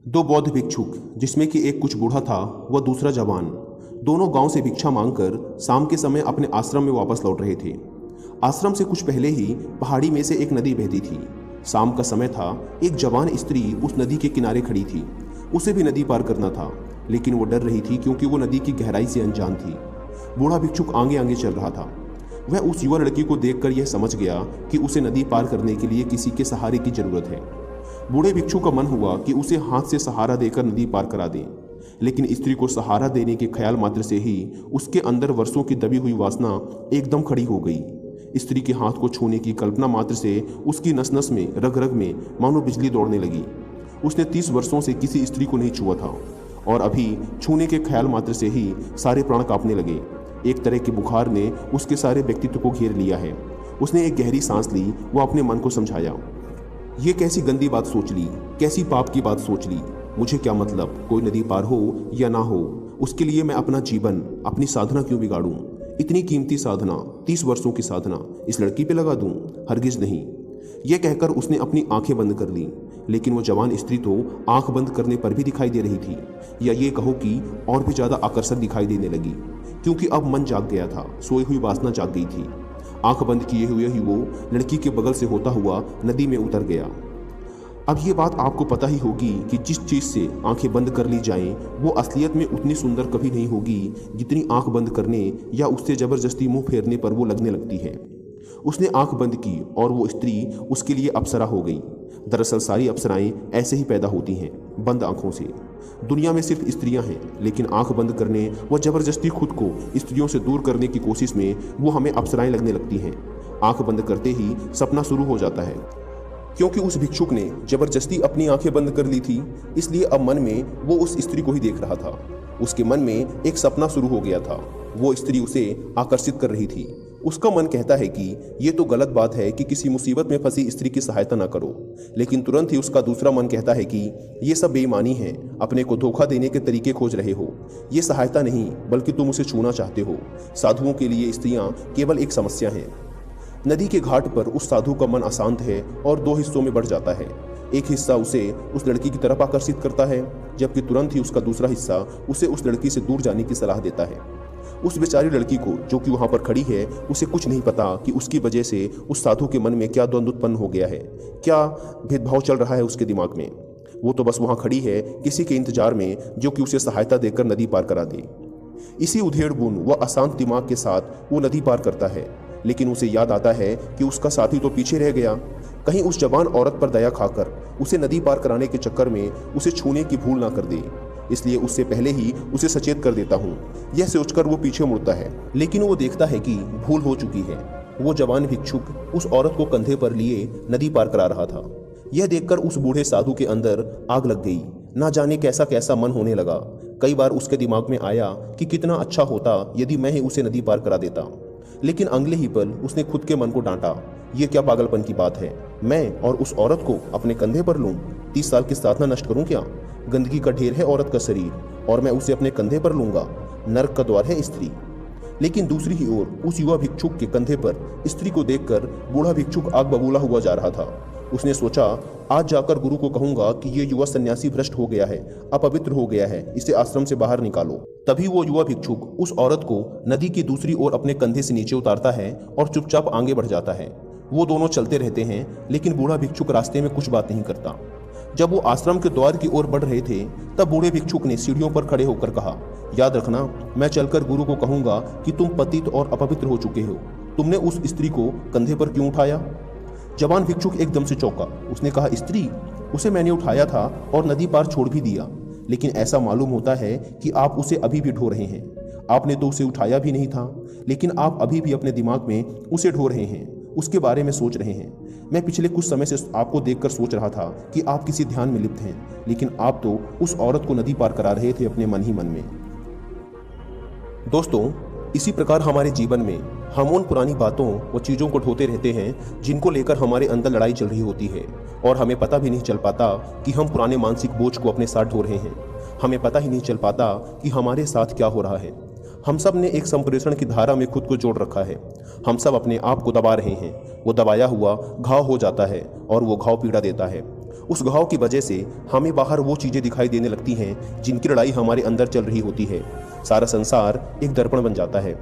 दो बौद्ध भिक्षुक, जिसमें कि एक कुछ बूढ़ा था व दूसरा जवान, दोनों गांव से भिक्षा मांगकर शाम के समय अपने आश्रम में वापस लौट रहे थे। आश्रम से कुछ पहले ही पहाड़ी में से एक नदी बहती थी। शाम का समय था। एक जवान स्त्री उस नदी के किनारे खड़ी थी। उसे भी नदी पार करना था, लेकिन वो डर रही थी क्योंकि वो नदी की गहराई से अनजान थी। बूढ़ा भिक्षुक आगे आगे चल रहा था। वह उस युवा लड़की को देखकर यह समझ गया कि उसे नदी पार करने के लिए किसी के सहारे की जरूरत है। बूढ़े भिक्षु का मन हुआ कि उसे हाथ से सहारा देकर नदी पार करा दे, लेकिन स्त्री को सहारा देने के ख्याल मात्र से ही उसके अंदर वर्षों की दबी हुई वासना एकदम खड़ी हो गई। स्त्री के हाथ को छूने की कल्पना मात्र से उसकी नस नस में, रग रग में मानो बिजली दौड़ने लगी। उसने 30 वर्षों से किसी स्त्री को नहीं छुआ था और अभी छूने के ख्याल मात्र से ही सारे प्राण कांपने लगे। एक तरह के बुखार ने उसके सारे व्यक्तित्व को घेर लिया है। उसने एक गहरी सांस ली। वो अपने मन को समझाया, ये कैसी गंदी बात सोच ली, कैसी पाप की बात सोच ली। मुझे क्या मतलब, कोई नदी पार हो या ना हो, उसके लिए मैं अपना जीवन, अपनी साधना क्यों बिगाड़ूं? इतनी कीमती साधना, 30 वर्षों की साधना इस लड़की पे लगा दूं? हरगिज नहीं। यह कहकर उसने अपनी आंखें बंद कर ली। लेकिन वो जवान स्त्री तो आंख बंद करने पर भी दिखाई दे रही थी, या ये कहो कि और भी ज्यादा आकर्षक दिखाई देने लगी, क्योंकि अब मन जाग गया था। सोई हुई वासना जाग गई थी। आंख बंद किए हुए ही वो लड़की के बगल से होता हुआ नदी में उतर गया। अब ये बात आपको पता ही होगी कि जिस चीज़ से आंखें बंद कर ली जाएं, वो असलियत में उतनी सुंदर कभी नहीं होगी जितनी आंख बंद करने या उससे ज़बरदस्ती मुंह फेरने पर वो लगने लगती है। उसने आंख बंद की और वो स्त्री उसके लिए अप्सरा हो गई। दरअसल सारी अप्सराएं ऐसे ही पैदा होती हैं, बंद आंखों से। दुनिया में सिर्फ स्त्रियां हैं, लेकिन आंख बंद करने व जबरदस्ती खुद को स्त्रियों से दूर करने की कोशिश में वो हमें अप्सराएं लगने लगती हैं। आंख बंद करते ही सपना शुरू हो जाता है। क्योंकि उस भिक्षुक ने जबरदस्ती अपनी आंखें बंद कर ली थी, इसलिए अब मन में वो उस स्त्री को ही देख रहा था। उसके मन में एक सपना शुरू हो गया था। वो स्त्री उसे आकर्षित कर रही थी। उसका मन कहता है कि ये तो गलत बात है कि किसी मुसीबत में फंसी स्त्री की सहायता ना करो, लेकिन तुरंत ही उसका दूसरा मन कहता है कि ये सब बेईमानी है, अपने को धोखा देने के तरीके खोज रहे हो। ये सहायता नहीं, बल्कि तुम उसे छूना चाहते हो। साधुओं के लिए स्त्रियां केवल एक समस्या हैं। नदी के घाट पर उस साधु का मन अशांत है और 2 हिस्सों में बढ़ जाता है। एक हिस्सा उसे उस लड़की की तरफ आकर्षित करता है, जबकि तुरंत ही उसका दूसरा हिस्सा उसे उस लड़की से दूर जाने की सलाह देता है। उस बेचारी लड़की को, जो कि वहां पर खड़ी है, उसे कुछ नहीं पता कि उसकी वजह से उस साधु के मन में क्या द्वंद्व उत्पन्न हो गया है, क्या भेदभाव चल रहा है उसके दिमाग में। वो तो बस वहां खड़ी है किसी के इंतजार में, जो कि उसे सहायता देकर नदी पार करा दे। इसी उधेड़-बुन व अशांत दिमाग के साथ वो नदी पार करता है, लेकिन उसे याद आता है कि उसका साथी तो पीछे रह गया। कहीं उस जवान औरत पर दया खाकर उसे नदी पार कराने के चक्कर में उसे छूने की भूल ना कर दे, इसलिए उससे पहले ही उसे सचेत कर देता हूँ। यह सोचकर वो पीछे मुड़ता है, लेकिन वो देखता है कि भूल हो चुकी है। वो जवान भिक्षुक उस औरत को कंधे पर लिए नदी पार करा रहा था। यह देखकर उस बूढ़े साधु के अंदर आग लग गई। ना जाने कैसा कैसा मन होने लगा। कई बार उसके दिमाग में आया कि कितना अच्छा होता यदि मैं ही उसे नदी पार करा देता, लेकिन अगले ही पल उसने खुद के मन को डांटा। ये क्या पागलपन की बात है, मैं और उस औरत को अपने कंधे पर लूं? 30 साल की साधना नष्ट करूं क्या? गंदगी का ढेर है औरत का शरीर और मैं उसे अपने कंधे पर लूंगा? नर्क का द्वार है स्त्री। लेकिन दूसरी ही ओर उस युवा भिक्षुक के कंधे पर स्त्री को देखकर बूढ़ा भिक्षुक आग बबूला हुआ जा रहा था। उसने सोचा, आज जाकर गुरु को कहूंगा कि ये युवा सन्यासी भ्रष्ट हो गया है, अपवित्र हो गया है, इसे आश्रम से बाहर निकालो। तभी वो युवा भिक्षुक उस औरत को नदी की दूसरी ओर अपने कंधे से नीचे उतारता है और चुपचाप आगे बढ़ जाता है। वो दोनों चलते रहते हैं, लेकिन बूढ़ा भिक्षुक रास्ते में कुछ बात नहीं करता। जब वो आश्रम के द्वार की ओर बढ़ रहे थे, तब बूढ़े भिक्षुक ने सीढ़ियों पर खड़े होकर कहा, याद रखना, मैं चलकर गुरु को कहूंगा कि तुम पतित और अपवित्र हो चुके हो। तुमने उस स्त्री को कंधे पर क्यों उठाया? जवान भिक्षुक एकदम से चौंका। उसने कहा, स्त्री? उसे मैंने उठाया था और नदी पार छोड़ भी दिया, लेकिन ऐसा मालूम होता है कि आप उसे अभी भी ढो रहे हैं। आपने तो उसे उठाया भी नहीं था, लेकिन आप अभी भी अपने दिमाग में उसे ढो रहे हैं, उसके बारे में सोच रहे हैं। मैं पिछले कुछ समय से आपको देखकर सोच रहा था कि आप किसी ध्यान में लिप्त हैं, लेकिन आप तो उस औरत को नदी पार करा रहे थे अपने मन ही मन में। दोस्तों, इसी प्रकार हमारे जीवन में हम उन पुरानी बातों व चीज़ों को ढोते रहते हैं जिनको लेकर हमारे अंदर लड़ाई चल रही होती है, और हमें पता भी नहीं चल पाता कि हम पुराने मानसिक बोझ को अपने साथ ढो रहे हैं। हमें पता ही नहीं चल पाता कि हमारे साथ क्या हो रहा है। हम सब ने एक संप्रेषण की धारा में खुद को जोड़ रखा है। हम सब अपने आप को दबा रहे हैं। वो दबाया हुआ घाव हो जाता है और वो घाव पीड़ा देता है। उस घाव की वजह से हमें बाहर वो चीज़ें दिखाई देने लगती हैं जिनकी लड़ाई हमारे अंदर चल रही होती है। सारा संसार एक दर्पण बन जाता है।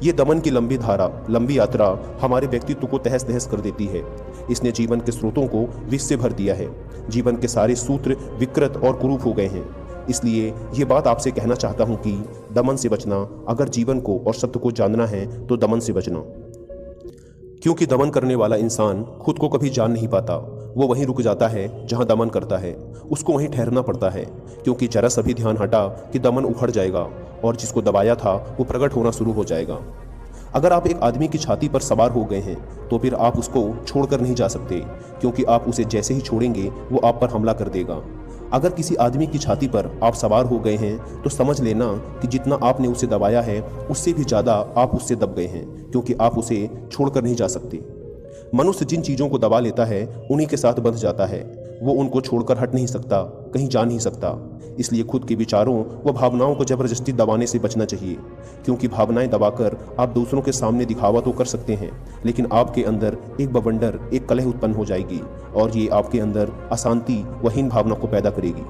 ये दमन की लंबी धारा, लंबी यात्रा हमारे व्यक्तित्व को तहस नहस कर देती है। इसने जीवन के स्रोतों को विष से भर दिया है। जीवन के सारे सूत्र विकृत और कुरूप हो गए हैं। इसलिए ये बात आपसे कहना चाहता हूँ कि दमन से बचना, अगर जीवन को और सत्य को जानना है तो दमन से बचना। क्योंकि दमन करने वाला इंसान खुद को कभी जान नहीं पाता। वो वहीं रुक जाता है जहां दमन करता है। उसको वहीं ठहरना पड़ता है, क्योंकि जरा सभी ध्यान हटा कि दमन उखड़ जाएगा और जिसको दबाया था वो प्रकट होना शुरू हो जाएगा। अगर आप एक आदमी की छाती पर सवार हो गए हैं तो फिर आप उसको छोड़कर नहीं जा सकते, क्योंकि आप उसे जैसे ही छोड़ेंगे वो आप पर हमला कर देगा। अगर किसी आदमी की छाती पर आप सवार हो गए हैं तो समझ लेना कि जितना आपने उसे दबाया है उससे भी ज़्यादा आप उससे दब गए हैं, क्योंकि आप उसे छोड़कर नहीं जा सकते। मनुष्य जिन चीज़ों को दबा लेता है उन्हीं के साथ बंध जाता है। वो उनको छोड़कर हट नहीं सकता, कहीं जा नहीं सकता। इसलिए खुद के विचारों व भावनाओं को जबरदस्ती दबाने से बचना चाहिए, क्योंकि भावनाएं दबाकर आप दूसरों के सामने दिखावा तो कर सकते हैं, लेकिन आपके अंदर एक बवंडर, एक कलह उत्पन्न हो जाएगी और ये आपके अंदर अशांति व हीन भावना को पैदा करेगी।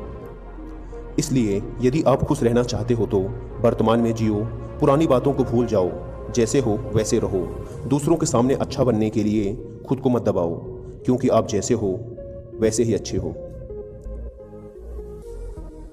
इसलिए यदि आप खुश रहना चाहते हो तो वर्तमान में जियो, पुरानी बातों को भूल जाओ, जैसे हो वैसे रहो। दूसरों के सामने अच्छा बनने के लिए खुद को मत दबाओ, क्योंकि आप जैसे हो वैसे ही अच्छे हो।